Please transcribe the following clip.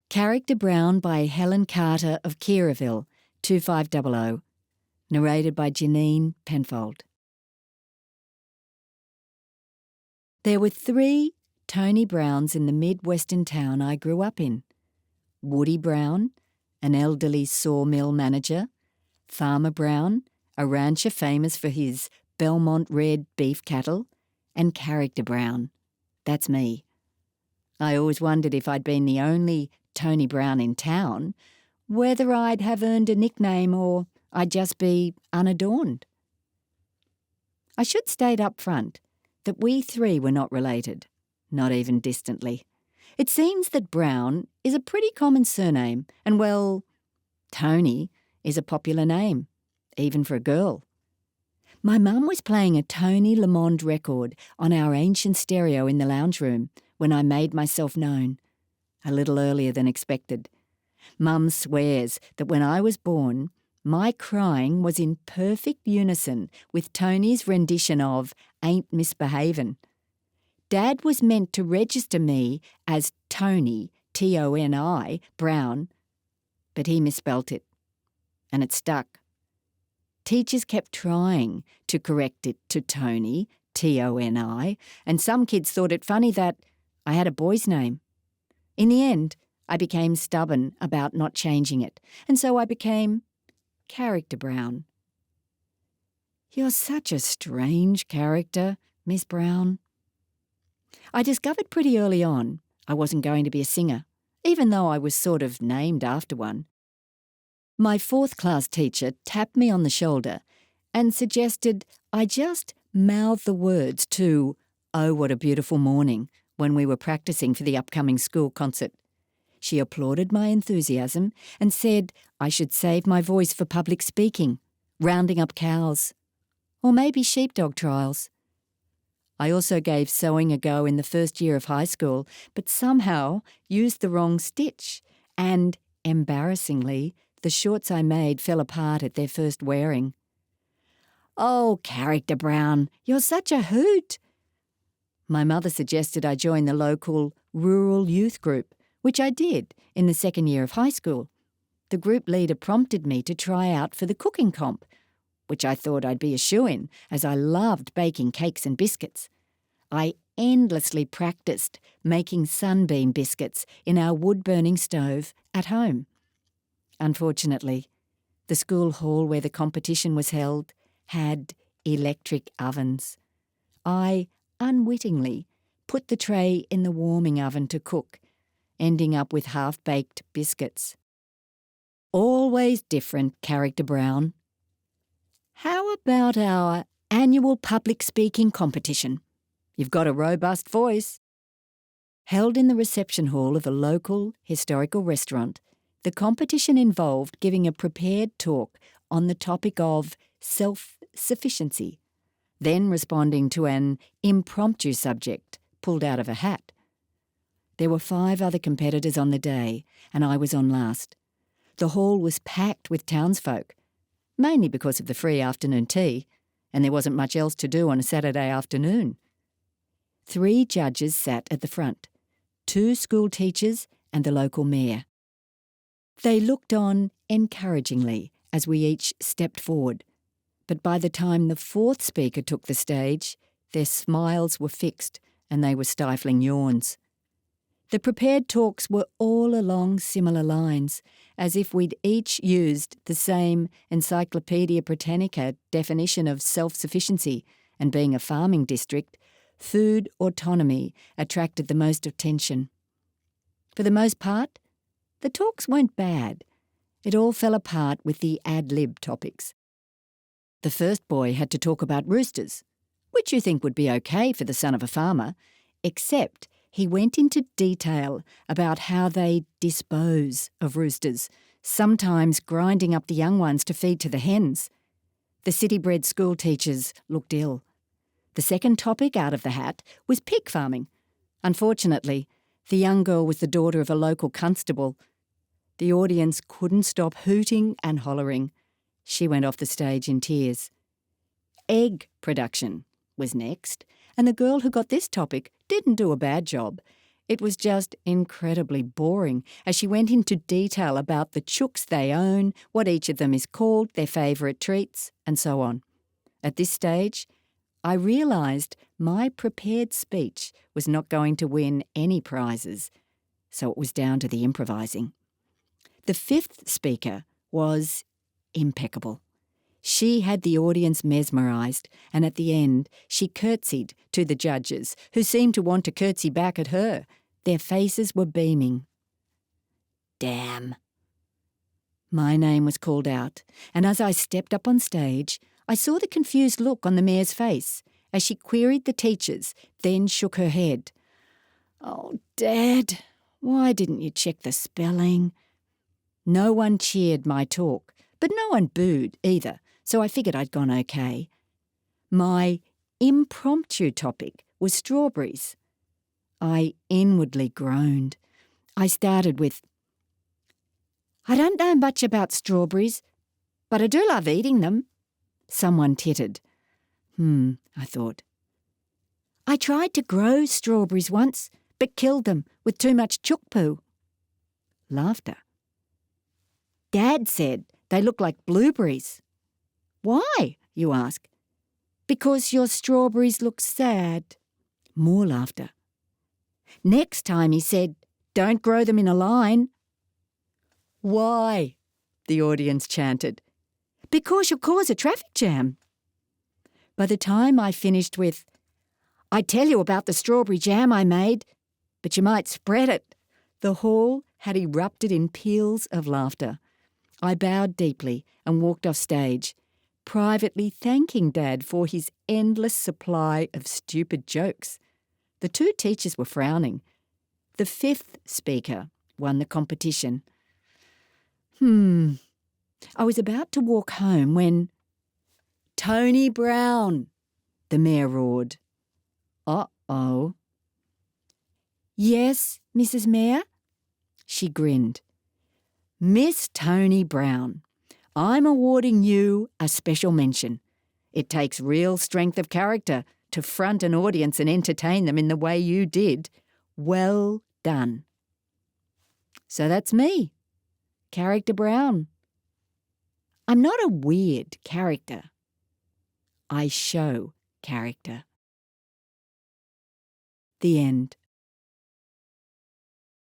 Character Brown by Helen Carter of Kirraville, 2500. Narrated by Janine Penfold. There were 3 Tony Browns in the Midwestern town I grew up in. Woody Brown, an elderly sawmill manager, Farmer Brown, a rancher famous for his Belmont red beef cattle, and Character Brown. That's me. I always wondered if I'd been the only Tony Brown in town, whether I'd have earned a nickname or I'd just be unadorned. I should state up front that we 3 were not related, not even distantly. It seems that Brown is a pretty common surname, and well, Tony is a popular name, even for a girl. My mum was playing a Tony Lamond record on our ancient stereo in the lounge room when I made myself known, a little earlier than expected. Mum swears that when I was born, my crying was in perfect unison with Tony's rendition of Ain't Misbehavin'. Dad was meant to register me as Tony, T-O-N-I, Brown, but he misspelt it, and it stuck. Teachers kept trying to correct it to Tony, T-O-N-I, and some kids thought it funny that I had a boy's name. In the end, I became stubborn about not changing it, and so I became Character Brown. You're such a strange character, Miss Brown. I discovered pretty early on I wasn't going to be a singer, even though I was sort of named after one. My 4th class teacher tapped me on the shoulder and suggested I just mouth the words to "Oh, What a Beautiful Morning" when we were practicing for the upcoming school concert. She applauded my enthusiasm and said I should save my voice for public speaking, rounding up cows, or maybe sheepdog trials. I also gave sewing a go in the first year of high school, but somehow used the wrong stitch, and, embarrassingly, the shorts I made fell apart at their first wearing. "Oh, Character Brown, you're such a hoot!" My mother suggested I join the local rural youth group, which I did in the 2nd year of high school. The group leader prompted me to try out for the cooking comp, which I thought I'd be a shoo-in, as I loved baking cakes and biscuits. I endlessly practiced making sunbeam biscuits in our wood-burning stove at home. Unfortunately, the school hall where the competition was held had electric ovens. I, unwittingly, put the tray in the warming oven to cook, ending up with half-baked biscuits. Always different, Character Brown. How about our annual public speaking competition? You've got a robust voice. Held in the reception hall of a local historical restaurant, the competition involved giving a prepared talk on the topic of self-sufficiency, then responding to an impromptu subject pulled out of a hat. There were 5 other competitors on the day, and I was on last. The hall was packed with townsfolk, mainly because of the free afternoon tea, and there wasn't much else to do on a Saturday afternoon. 3 judges sat at the front, 2 school teachers and the local mayor. They looked on encouragingly as we each stepped forward, but by the time the 4th speaker took the stage, their smiles were fixed and they were stifling yawns. The prepared talks were all along similar lines, as if we'd each used the same Encyclopedia Britannica definition of self-sufficiency, and being a farming district, food autonomy attracted the most attention. For the most part, the talks weren't bad. It all fell apart with the ad-lib topics. The first boy had to talk about roosters, which you think would be okay for the son of a farmer, except he went into detail about how they dispose of roosters, sometimes grinding up the young ones to feed to the hens. The city-bred school teachers looked ill. The second topic out of the hat was pig farming. Unfortunately, the young girl was the daughter of a local constable. The audience couldn't stop hooting and hollering. She went off the stage in tears. Egg production was next, and the girl who got this topic didn't do a bad job. It was just incredibly boring as she went into detail about the chooks they own, what each of them is called, their favourite treats, and so on. At this stage, I realised my prepared speech was not going to win any prizes, so it was down to the improvising. The fifth speaker was impeccable. She had the audience mesmerised, and at the end she curtsied to the judges, who seemed to want to curtsy back at her. Their faces were beaming. Damn. My name was called out, and as I stepped up on stage, I saw the confused look on the mayor's face as she queried the teachers, then shook her head. "Oh, Dad, why didn't you check the spelling?" No one cheered my talk, but no one booed either, so I figured I'd gone okay. My impromptu topic was strawberries. I inwardly groaned. I started with, "I don't know much about strawberries, but I do love eating them." Someone tittered. I thought. "I tried to grow strawberries once, but killed them with too much chook poo." Laughter. "Dad said they look like blueberries." "Why?" you ask. "Because your strawberries look sad." More laughter. "Next time," he said, "don't grow them in a line." "Why?" the audience chanted. "Because you'll cause a traffic jam." By the time I finished with, "I tell you about the strawberry jam I made, but you might spread it," the hall had erupted in peals of laughter. I bowed deeply and walked off stage, privately thanking Dad for his endless supply of stupid jokes. The two teachers were frowning. The fifth speaker won the competition. I was about to walk home when, "Tony Brown," the mayor roared. Uh-oh. "Yes, Mrs. Mayor?" She grinned. "Miss Tony Brown, I'm awarding you a special mention. It takes real strength of character to front an audience and entertain them in the way you did. Well done." So that's me, Character Brown. I'm not a weird character. I show character. The end.